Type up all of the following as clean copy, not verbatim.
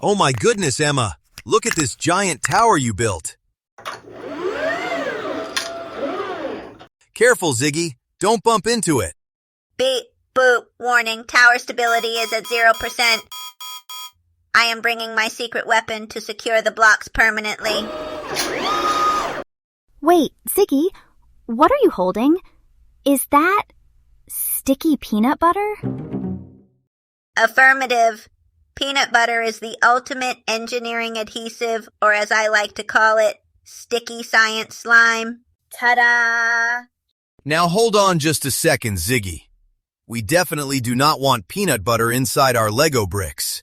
Oh my goodness, Emma! Look at this giant tower you built! Careful, Ziggy! Don't bump into it! Beep, boop, warning, tower stability is at 0%. I am bringing my secret weapon to secure the blocks permanently. Wait, Ziggy, what are you holding? Is that sticky peanut butter? Affirmative. Peanut butter is the ultimate engineering adhesive, or as I like to call it, sticky science slime. Ta-da! Now hold on just a second, Ziggy. We definitely do not want peanut butter inside our Lego bricks.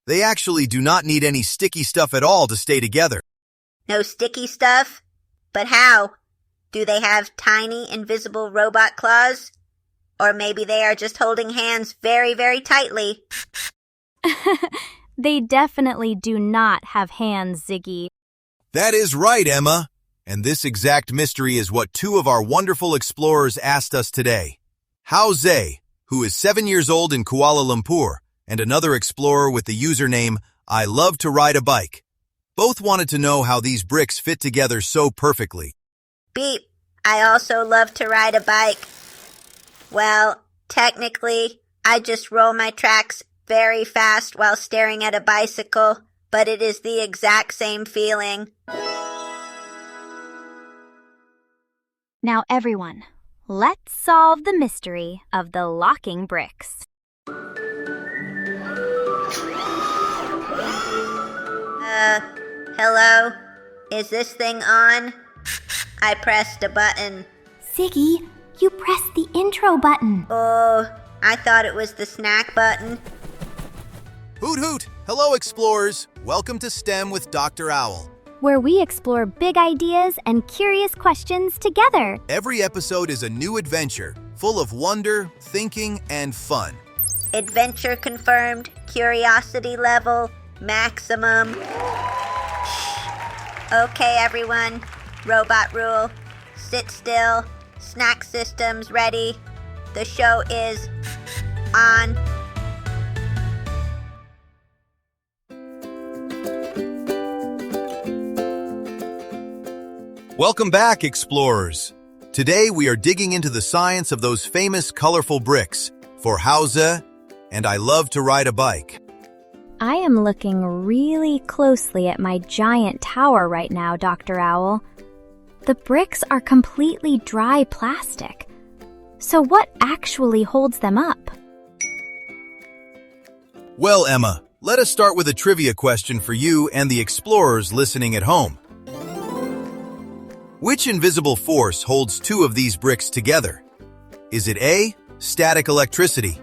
They actually do not need any sticky stuff at all to stay together. No sticky stuff? But how? Do they have tiny, invisible robot claws? Or maybe they are just holding hands very, very tightly. They definitely do not have hands, Ziggy. That is right, Emma. And this exact mystery is what two of our wonderful explorers asked us today. Hao Zhe, who is 7 years old in Kuala Lumpur, and another explorer with the username I Love to Ride a Bike. Both wanted to know how these bricks fit together so perfectly. Beep. I also love to ride a bike. Well, technically, I just roll my tracks very fast while staring at a bicycle, but it is the exact same feeling. Now everyone, let's solve the mystery of the locking bricks. Hello? Is this thing on? I pressed a button. Ziggy, you pressed the intro button. Oh, I thought it was the snack button. Hoot hoot! Hello, explorers! Welcome to STEM with Dr. Owl. Where we explore big ideas and curious questions together. Every episode is a new adventure, full of wonder, thinking, and fun. Adventure confirmed, curiosity level, maximum. Okay, everyone. Robot rule. Sit still. Snack systems ready. The show is on. Welcome back, explorers. Today we are digging into the science of those famous colorful bricks for Hao Zhe and I Love to Ride a Bike. I am looking really closely at my giant tower right now, Dr. Owl. The bricks are completely dry plastic. So what actually holds them up? Well, Emma, let us start with a trivia question for you and the explorers listening at home. Which invisible force holds two of these bricks together? Is it A, static electricity,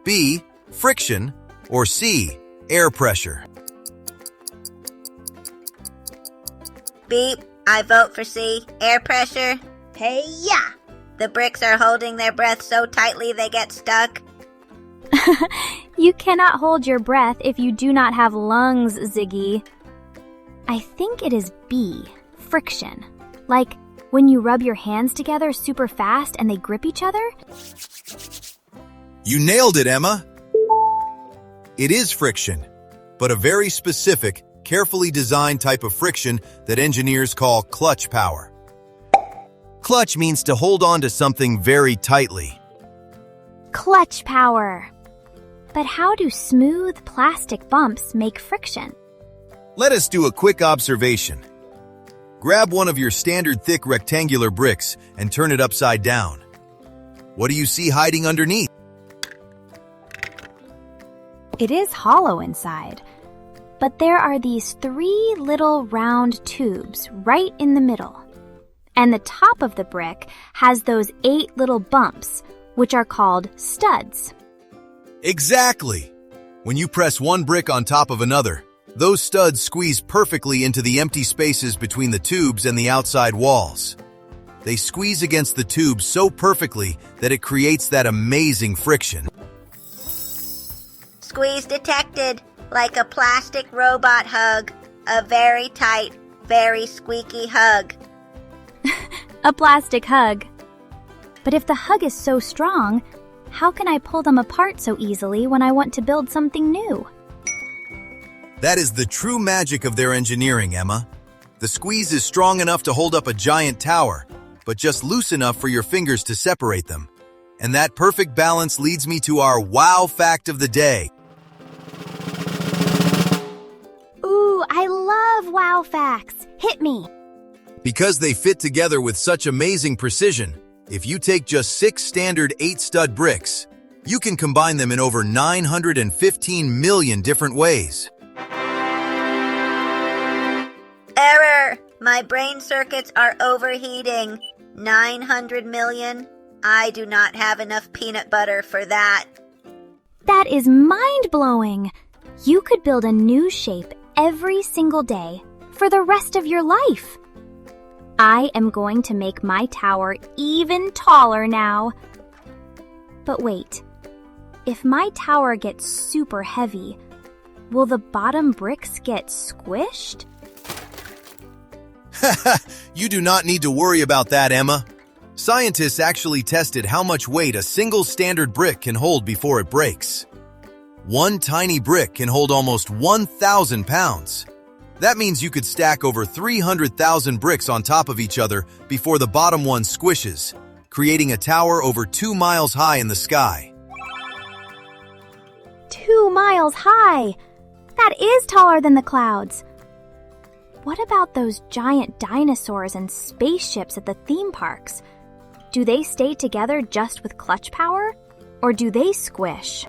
B, friction, or C, air pressure? Beep. I vote for C, air pressure. Hey-ya! The bricks are holding their breath so tightly they get stuck. You cannot hold your breath if you do not have lungs, Ziggy. I think it is B, friction. Like when you rub your hands together super fast and they grip each other? You nailed it, Emma! It is friction, but a very specific, carefully designed type of friction that engineers call clutch power. Clutch means to hold on to something very tightly. Clutch power. But how do smooth plastic bumps make friction? Let us do a quick observation. Grab one of your standard thick rectangular bricks and turn it upside down. What do you see hiding underneath? It is hollow inside, but there are these 3 little round tubes right in the middle. And the top of the brick has those 8 little bumps, which are called studs. Exactly! When you press one brick on top of another, those studs squeeze perfectly into the empty spaces between the tubes and the outside walls. They squeeze against the tubes so perfectly that it creates that amazing friction. Squeeze detected, like a plastic robot hug. A very tight, very squeaky hug. A plastic hug. But if the hug is so strong, how can I pull them apart so easily when I want to build something new? That is the true magic of their engineering, Emma. The squeeze is strong enough to hold up a giant tower, but just loose enough for your fingers to separate them. And that perfect balance leads me to our wow fact of the day. Ooh, I love wow facts. Hit me. Because they fit together with such amazing precision, if you take just 6 standard 8-stud bricks, you can combine them in over 915 million different ways. Error! My brain circuits are overheating. 900 million? I do not have enough peanut butter for that. That is mind-blowing. You could build a new shape every single day for the rest of your life. I am going to make my tower even taller now. But wait, if my tower gets super heavy, will the bottom bricks get squished? You do not need to worry about that, Emma. Scientists actually tested how much weight a single standard brick can hold before it breaks. One tiny brick can hold almost 1,000 pounds. That means you could stack over 300,000 bricks on top of each other before the bottom one squishes, creating a tower over 2 miles high in the sky. 2 miles high! That is taller than the clouds. What about those giant dinosaurs and spaceships at the theme parks? Do they stay together just with clutch power, or do they squish?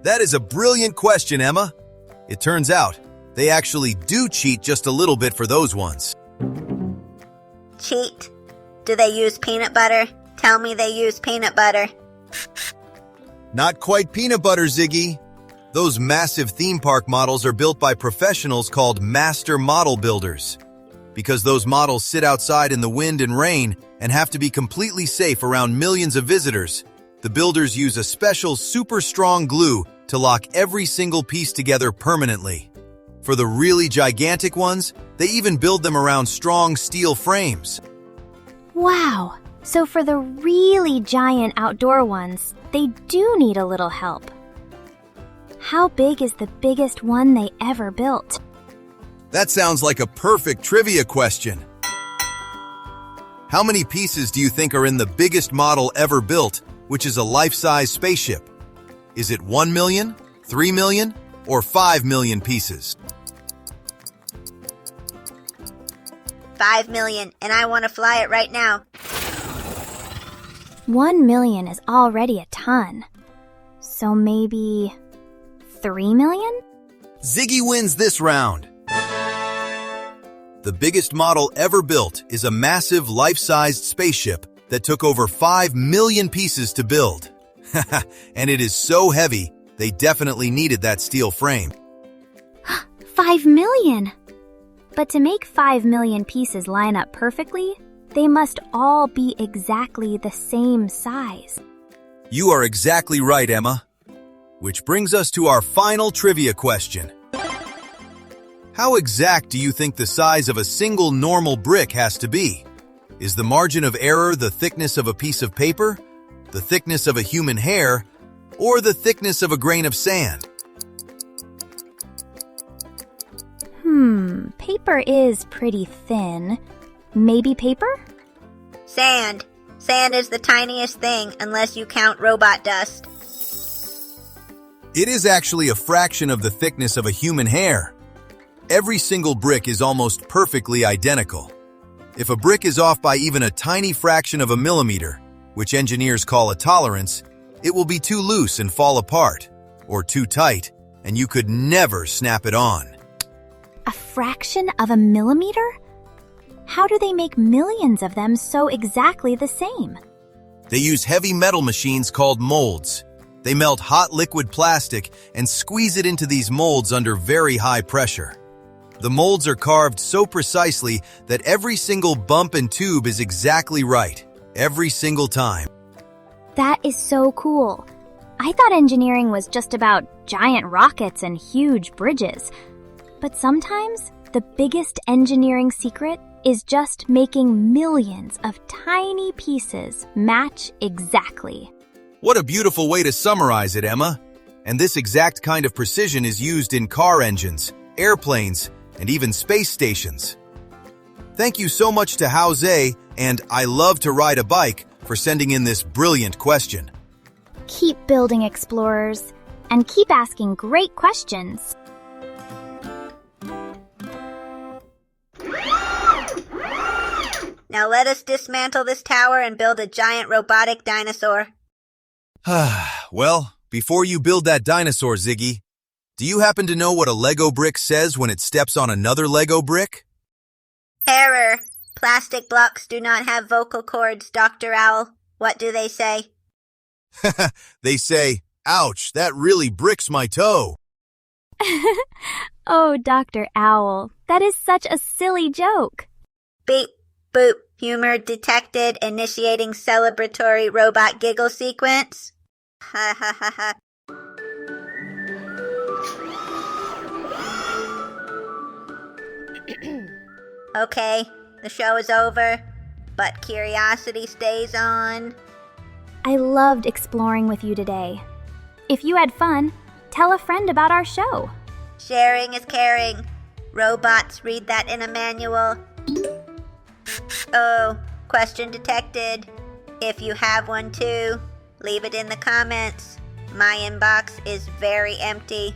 That is a brilliant question, Emma. It turns out they actually do cheat just a little bit for those ones. Cheat? Do they use peanut butter? Tell me they use peanut butter. Not quite peanut butter, Ziggy. Those massive theme park models are built by professionals called master model builders. Because those models sit outside in the wind and rain and have to be completely safe around millions of visitors, the builders use a special super strong glue to lock every single piece together permanently. For the really gigantic ones, they even build them around strong steel frames. Wow! So for the really giant outdoor ones, they do need a little help. How big is the biggest one they ever built? That sounds like a perfect trivia question. How many pieces do you think are in the biggest model ever built, which is a life-size spaceship? Is it 1 million, 3 million, or 5 million pieces? 5 million, and I want to fly it right now. 1 million is already a ton. So maybe 3 million? Ziggy wins this round. The biggest model ever built is a massive life-sized spaceship that took over 5 million pieces to build. And it is so heavy, they definitely needed that steel frame. 5 million! But to make 5 million pieces line up perfectly, they must all be exactly the same size. You are exactly right, Emma. Which brings us to our final trivia question. How exact do you think the size of a single normal brick has to be? Is the margin of error the thickness of a piece of paper, the thickness of a human hair, or the thickness of a grain of sand? Paper is pretty thin. Maybe paper? Sand. Sand is the tiniest thing, unless you count robot dust. It is actually a fraction of the thickness of a human hair. Every single brick is almost perfectly identical. If a brick is off by even a tiny fraction of a millimeter, which engineers call a tolerance, it will be too loose and fall apart, or too tight, and you could never snap it on. A fraction of a millimeter? How do they make millions of them so exactly the same? They use heavy metal machines called molds. They melt hot liquid plastic and squeeze it into these molds under very high pressure. The molds are carved so precisely that every single bump and tube is exactly right, every single time. That is so cool. I thought engineering was just about giant rockets and huge bridges. But sometimes the biggest engineering secret is just making millions of tiny pieces match exactly. What a beautiful way to summarize it, Emma. And this exact kind of precision is used in car engines, airplanes, and even space stations. Thank you so much to Jose and I Love to Ride a Bike for sending in this brilliant question. Keep building, explorers, and keep asking great questions. Now let us dismantle this tower and build a giant robotic dinosaur. Well, before you build that dinosaur, Ziggy, do you happen to know what a Lego brick says when it steps on another Lego brick? Error. Plastic blocks do not have vocal cords, Dr. Owl. What do they say? They say, ouch, that really bricks my toe. Oh, Dr. Owl, that is such a silly joke. Beep, boop, humor detected, initiating celebratory robot giggle sequence. Ha ha ha ha. Okay, the show is over, but curiosity stays on. I loved exploring with you today. If you had fun, tell a friend about our show. Sharing is caring. Robots read that in a manual. Oh, question detected. If you have one too, leave it in the comments. My inbox is very empty.